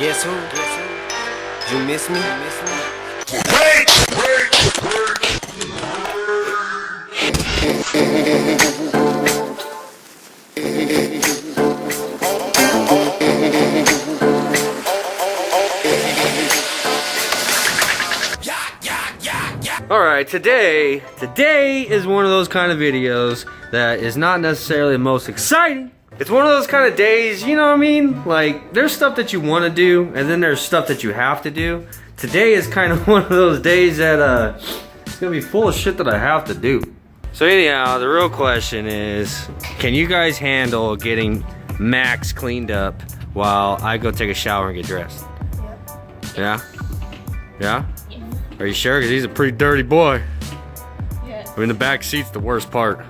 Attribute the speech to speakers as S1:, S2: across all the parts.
S1: Guess who? You miss me?
S2: Alright, today is one of those kind of videos that is not necessarily the most exciting. It's one of those kind of days, you know what I mean? Like, there's stuff that you want to do, and then there's stuff that you have to do. Today is kind of one of those days that, it's gonna be full of shit that I have to do. So anyhow, the real question is, can you guys handle getting Max cleaned up while I go take a shower and get dressed? Yeah? Yeah? Are you sure? Because he's a pretty dirty boy. Yeah. I mean, the back seat's the worst part.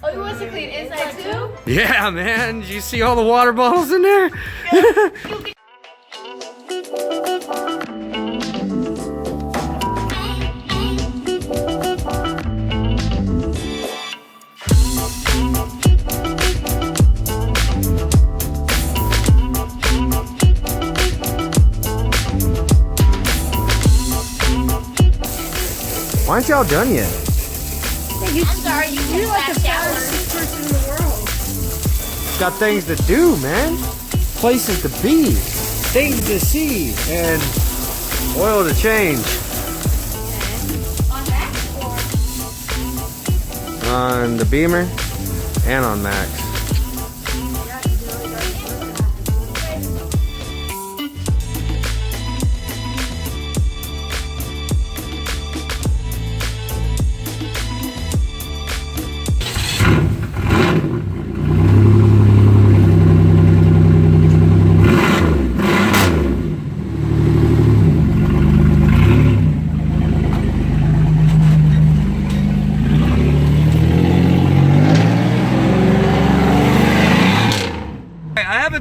S3: Oh, you want to clean inside too?
S2: Yeah, man. Did you see all the water bottles in there? Why aren't y'all done yet?
S3: I'm sorry, you're like the fastest person in the world.
S2: Got things to do, man. Places to be, things to see, and oil to change.
S3: On Max or?
S2: On the Beamer and on Max.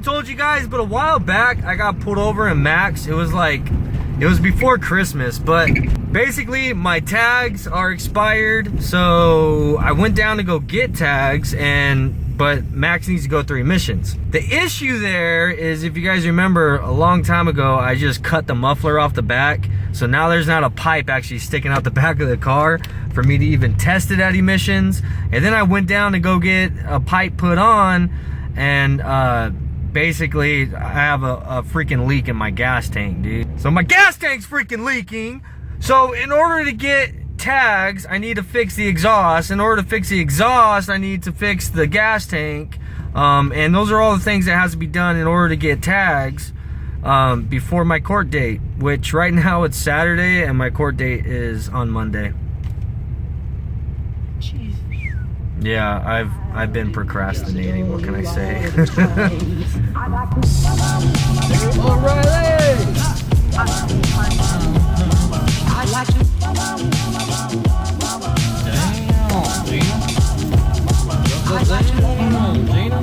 S2: Told you guys, but a while back I got pulled over in Max. It was before Christmas, but basically my tags are expired, so I went down to go get tags, but Max needs to go through emissions. The issue there is, if you guys remember, a long time ago I just cut the muffler off the back, so now there's not a pipe actually sticking out the back of the car for me to even test it at emissions. And then I went down to go get a pipe put on, and basically, I have a freaking leak in my gas tank, dude. So my gas tank's freaking leaking. So in order to get tags, I need to fix the exhaust. In order to fix the exhaust, I need to fix the gas tank. And those are all the things that has to be done in order to get tags before my court date, which right now it's Saturday and my court date is on Monday. Yeah, I've been procrastinating. What can I say?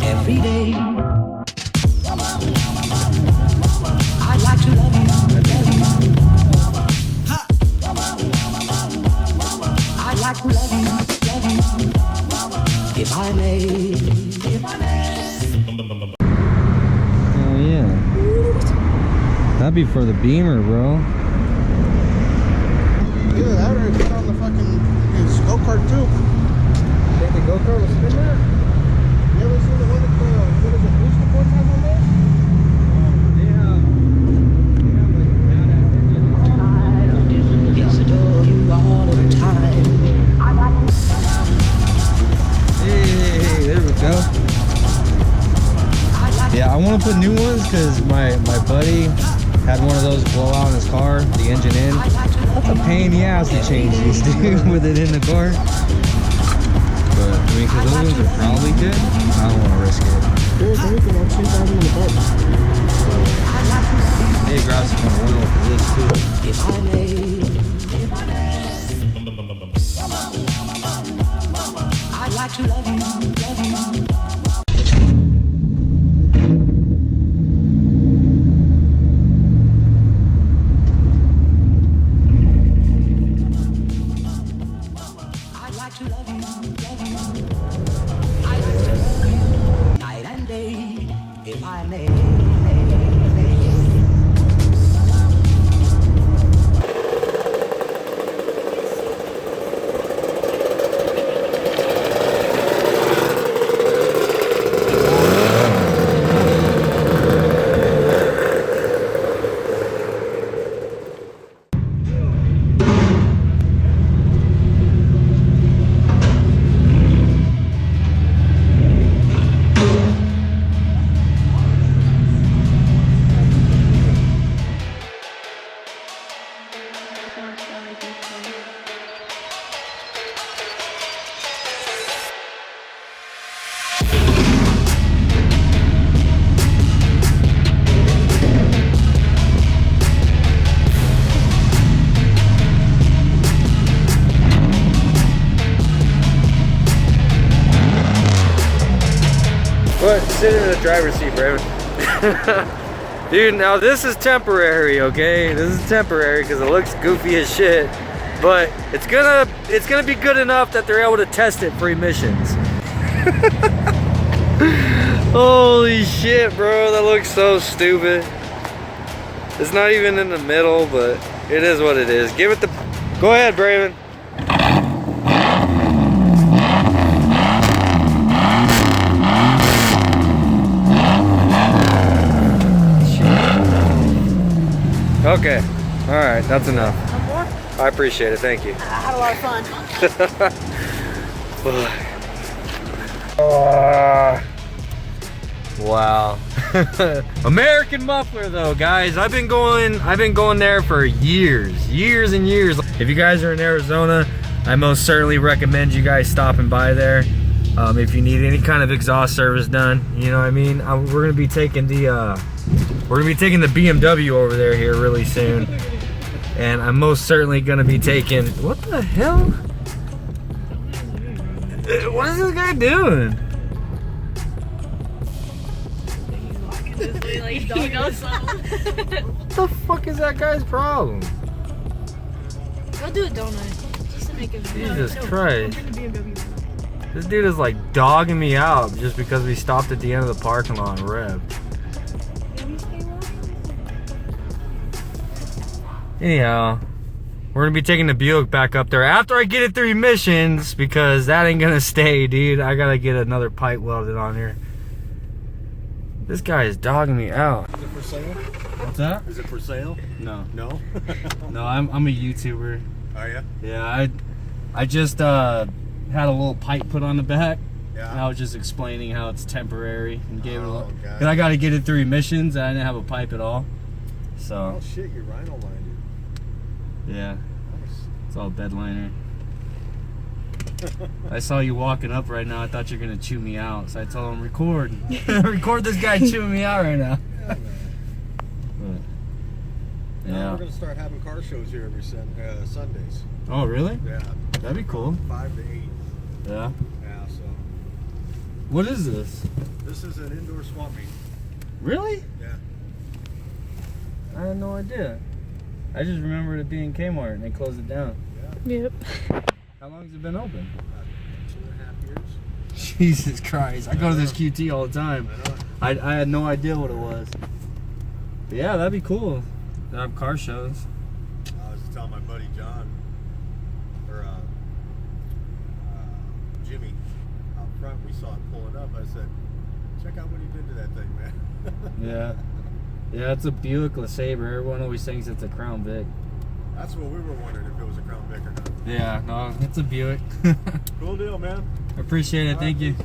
S4: Every day I'd like to love you. I'd like to love you. If I may.
S2: Oh yeah. That'd be for the Beamer, bro.
S5: Yeah, that already put on the fucking go-kart too.
S2: Think the go-kart will spin that?
S5: You ever seen the one with the, what is it, booster board has on there?
S4: Yes, adore you all the time.
S2: Hey, there we go. Yeah, I want to put new ones because my buddy had one of those blow out in his car, the engine in. That's a pain in the ass to change these, dude, with it in the car. But, I mean, because those ones are probably good, I don't want to risk it.
S5: There's anything like 2,000 in the bed.
S2: Hey, grab some more oil for this, too.
S4: If I may. I'd like to love you, love you. I'd like to love you, love you. I'd like to love you night and day, if I may.
S2: driver's seat, Brandon. Dude, now this is temporary, okay? This is temporary because it looks goofy as shit. But it's gonna be good enough that they're able to test it for emissions. Holy shit, bro, that looks so stupid. It's not even in the middle, but it is what it is. Give it the... Go ahead, Braven. Okay, all right, that's enough.
S3: One more?
S2: I appreciate it, thank you.
S3: I had a lot of fun.
S2: Wow. American muffler though, guys. I've been going there for years and years. If you guys are in Arizona, I most certainly recommend you guys stopping by there. If you need any kind of exhaust service done, you know what I mean? We're gonna be taking the BMW over there here really soon. And I'm most certainly gonna be taking, what the hell? What is this guy doing? What the fuck is that guy's problem?
S3: Go do it, don't I? Just to make it
S2: Jesus Christ. This dude is like dogging me out just because we stopped at the end of the parking lot and revved. Anyhow, we're gonna be taking the Buick back up there after I get it through emissions because that ain't gonna stay, dude. I gotta get another pipe welded on here. This guy is dogging me out.
S5: Is it for sale?
S2: What's that?
S5: Is it for sale?
S2: No.
S5: No?
S2: No, I'm a YouTuber.
S5: Are you?
S2: Yeah, I just had a little pipe put on the back.
S5: Yeah.
S2: And I was just explaining how it's temporary and gave it a look.
S5: God.
S2: Cause I got to get it through emissions and I didn't have a pipe at all. So
S5: Oh shit, your rhino lined
S2: yeah,
S5: it. Nice.
S2: it's all bed liner. I saw you walking up right now. I thought you're gonna chew me out, so I told him record. Record this guy chewing me out right now.
S5: Yeah, man.
S2: But,
S5: Now
S2: yeah.
S5: we're gonna start having car shows here every Sundays.
S2: Oh really?
S5: Yeah.
S2: That'd be cool.
S5: 5 to 8.
S2: Yeah.
S5: Yeah, so
S2: What is this?
S5: this is an indoor swap meet.
S2: Really?
S5: Yeah.
S2: I had no idea. I just remembered it being Kmart and they closed it down.
S3: Yep.
S2: How long has it been open?
S5: 2.5 years.
S2: Jesus Christ. I go to this QT all the time.
S5: I know.
S2: I had no idea what it was. But yeah, that'd be cool to have car shows.
S5: I was telling my buddy John, or Jimmy, out front, we saw it pulling up. I said, check out what he did to that thing, man.
S2: Yeah. Yeah, it's a Buick LeSabre. Everyone always thinks it's a Crown Vic.
S5: That's what we were wondering, if it was a Crown Vic or not.
S2: Yeah, no, it's a Buick.
S5: Cool deal, man.
S2: Appreciate it. Thank you.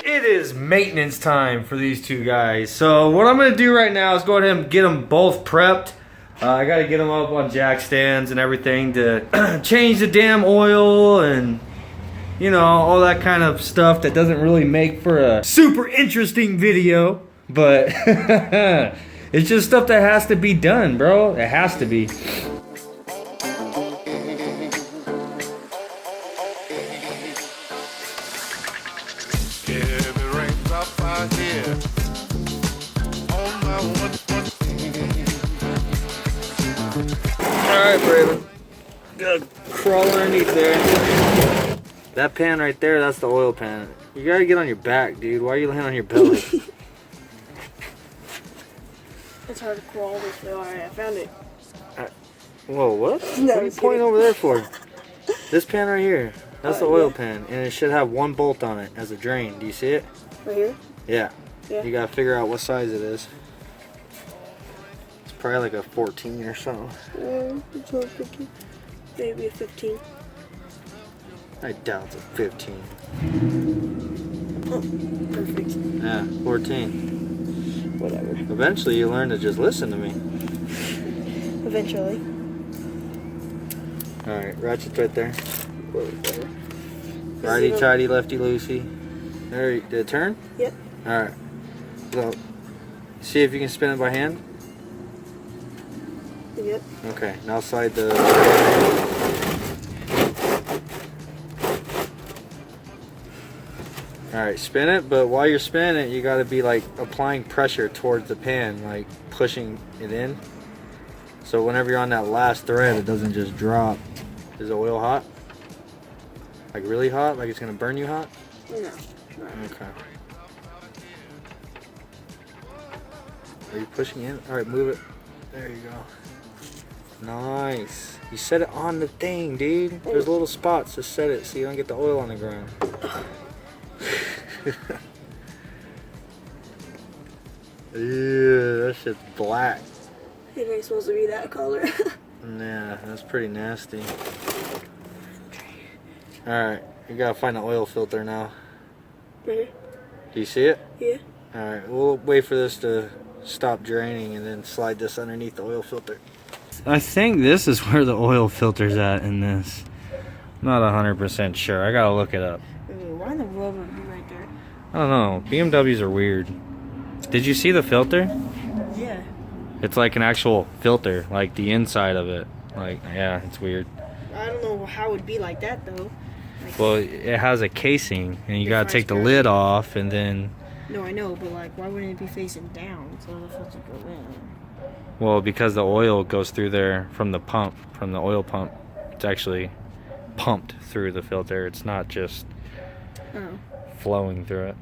S2: It is maintenance time for these two guys. So what I'm gonna do right now is go ahead and get them both prepped. I gotta get them up on jack stands and everything to change the damn oil and, you know, all that kind of stuff that doesn't really make for a super interesting video, but it's just stuff that has to be done, bro. It has to be. Alright, Braven. Gotta crawl underneath there. That pan right there, that's the oil pan. You gotta get on your back, dude. Why are you laying on your belly?
S3: It's hard to crawl with though. Alright, I found it.
S2: Whoa, what?
S3: No,
S2: What are you
S3: just
S2: pointing
S3: kidding.
S2: over there for? This pan right here. That's the
S3: Oh,
S2: oil
S3: yeah.
S2: pan. And it should have one bolt on it as a drain. Do you see it?
S3: Right here?
S2: Yeah.
S3: Yeah.
S2: You gotta figure out what size it is. It's probably like a 14 or something.
S3: It's not 15. Maybe a 15.
S2: I doubt it's a 15.
S3: Oh, perfect.
S2: Yeah, 14.
S3: Whatever.
S2: Eventually you learn to just listen to me.
S3: Eventually.
S2: Alright, ratchet's right there. Righty tighty, lefty loosey. There, did it turn?
S3: Yep.
S2: Alright. So, see if you can spin it by hand.
S3: Yep.
S2: Okay, now slide the... Alright, spin it, but while you're spinning it, you gotta be like applying pressure towards the pan, like pushing it in. So whenever you're on that last thread, it doesn't just drop. Is the oil hot? Like really hot? Like it's gonna burn you hot?
S3: No.
S2: Okay. Are you pushing in? Alright, move it. There you go. Nice. You set it on the thing, dude. There's little spots to set it so you don't get the oil on the ground. Yeah, that shit's black.
S3: It ain't supposed to be that color.
S2: Nah, that's pretty nasty. Alright, you gotta find the oil filter now.
S3: Right here?
S2: Do you see it?
S3: Yeah.
S2: Alright, we'll wait for this to stop draining and then slide this underneath the oil filter. I think this is where the oil filter's at in this. Not 100% sure. I gotta look it up.
S3: Why in the world would it be right there?
S2: I don't know. BMWs are weird. Did you see the filter?
S3: Yeah.
S2: It's like an actual filter, like the inside of it. Like, yeah, it's weird.
S3: I don't know how it would be like that though. Like,
S2: Well, it has a casing, and you gotta
S3: It's
S2: take the
S3: nice,
S2: lid off, and then,
S3: no, I know, but like, why wouldn't it be facing down so the filter go in?
S2: well, because the oil goes through there from the pump, from the oil pump. It's actually pumped through the filter. It's not just
S3: Oh.
S2: flowing through it.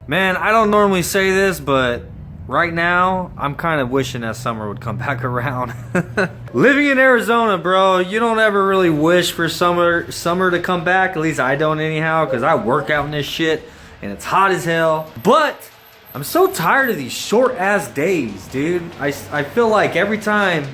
S2: Man, I don't normally say this, but right now, I'm kind of wishing that summer would come back around. Living in Arizona, bro, you don't ever really wish for summer to come back. At least I don't anyhow, because I work out in this shit, and it's hot as hell. But I'm so tired of these short-ass days, dude. I feel like every time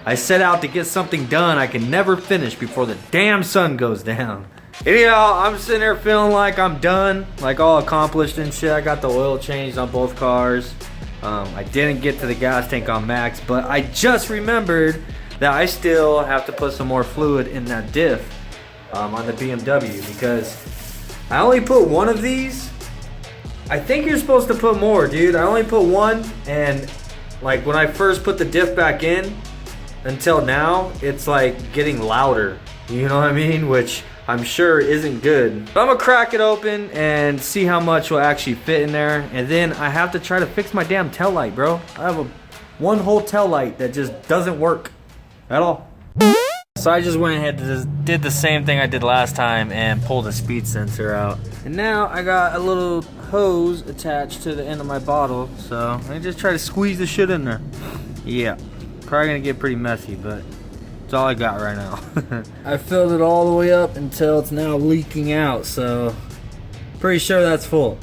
S2: I set out to get something done, I can never finish before the damn sun goes down. Anyhow, I'm sitting there feeling like I'm done, like all accomplished and shit. I got the oil changed on both cars. I didn't get to the gas tank on Max, but I just remembered that I still have to put some more fluid in that diff on the BMW, because I only put one of these. I think you're supposed to put more, dude. I only put one, and like when I first put the diff back in until now, it's like getting louder. You know what I mean? Which I'm sure isn't good. But I'm gonna crack it open and see how much will actually fit in there. And then I have to try to fix my damn tail light, bro. I have one whole tail light that just doesn't work at all. So I just went ahead and did the same thing I did last time and pulled the speed sensor out. And now I got a little hose attached to the end of my bottle. So I just try to squeeze the shit in there. Yeah, probably gonna get pretty messy, but that's all I got right now. I filled it all the way up until it's now leaking out, so pretty sure that's full.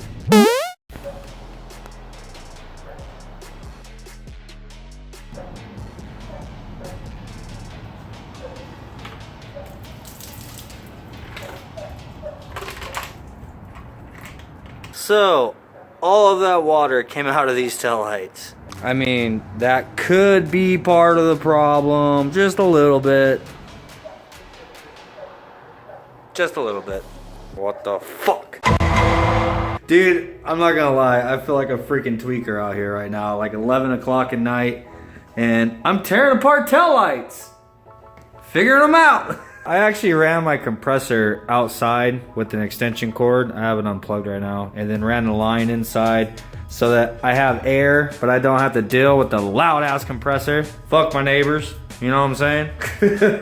S2: So all of that water came out of these taillights. I mean, that could be part of the problem, just a little bit. Just a little bit. What the fuck? Dude, I'm not gonna lie, I feel like a freaking tweaker out here right now, like 11 o'clock at night, and I'm tearing apart taillights. Figuring them out. I actually ran my compressor outside with an extension cord. I have it unplugged right now, and then ran the line inside, so that I have air, but I don't have to deal with the loud ass compressor. Fuck my neighbors, you know what I'm saying?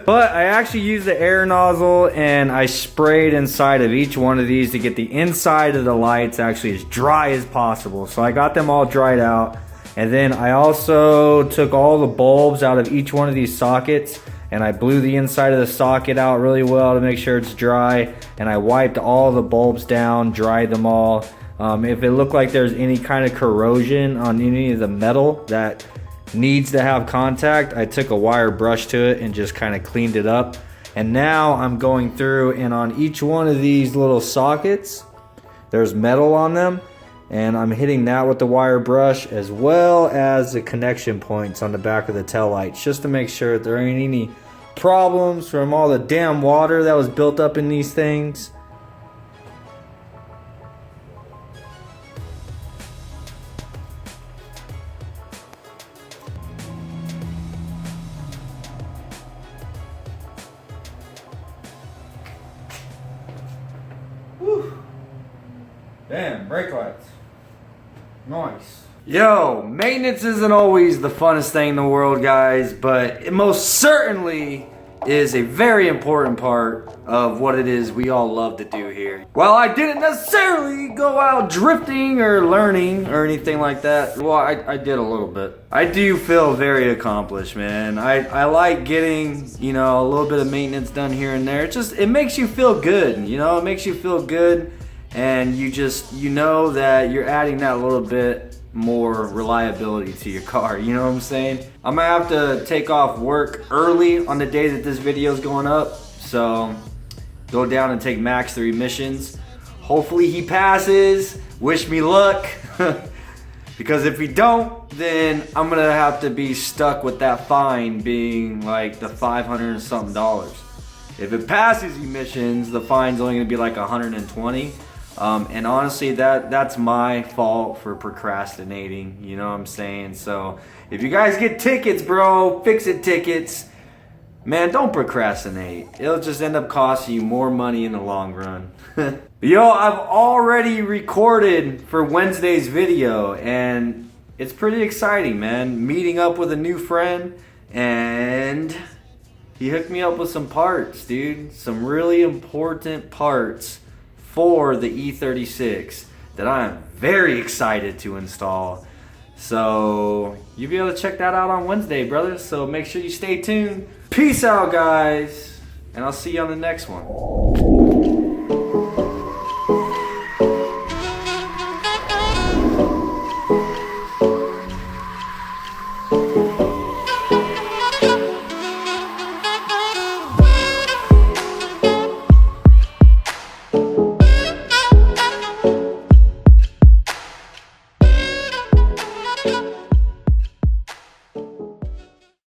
S2: But I actually used the air nozzle and I sprayed inside of each one of these to get the inside of the lights actually as dry as possible. So I got them all dried out. And then I also took all the bulbs out of each one of these sockets and I blew the inside of the socket out really well to make sure it's dry. And I wiped all the bulbs down, dried them all. If it looked like there's any kind of corrosion on any of the metal that needs to have contact, I took a wire brush to it and just kind of cleaned it up. And now I'm going through, and on each one of these little sockets, there's metal on them, and I'm hitting that with the wire brush, as well as the connection points on the back of the taillights, just to make sure that there ain't any problems from all the damn water that was built up in these things. Damn, brake lights. Nice. Yo, maintenance isn't always the funnest thing in the world, guys, but it most certainly is a very important part of what it is we all love to do here. While I didn't necessarily go out drifting or learning or anything like that, well, I did a little bit. I do feel very accomplished, man. I like getting, you know, a little bit of maintenance done here and there. It makes you feel good, you know, it makes you feel good. And you know that you're adding that little bit more reliability to your car, you know what I'm saying? I'm gonna have to take off work early on the day that this video is going up, so go down and take Max through emissions. Hopefully he passes, wish me luck, because if he don't, then I'm gonna have to be stuck with that fine being like the $500 and something. If it passes emissions, the fine's only gonna be like 120. And honestly, that's my fault for procrastinating, you know what I'm saying? So if you guys get tickets, bro, fix-it tickets, man, don't procrastinate. It'll just end up costing you more money in the long run. Yo, I've already recorded for Wednesday's video, and it's pretty exciting, man. Meeting up with a new friend, and he hooked me up with some parts, dude. Some really important parts for the E36 that I'm very excited to install. So you'll be able to check that out on Wednesday, brothers. So make sure you stay tuned. Peace out, guys, and I'll see you on the next one.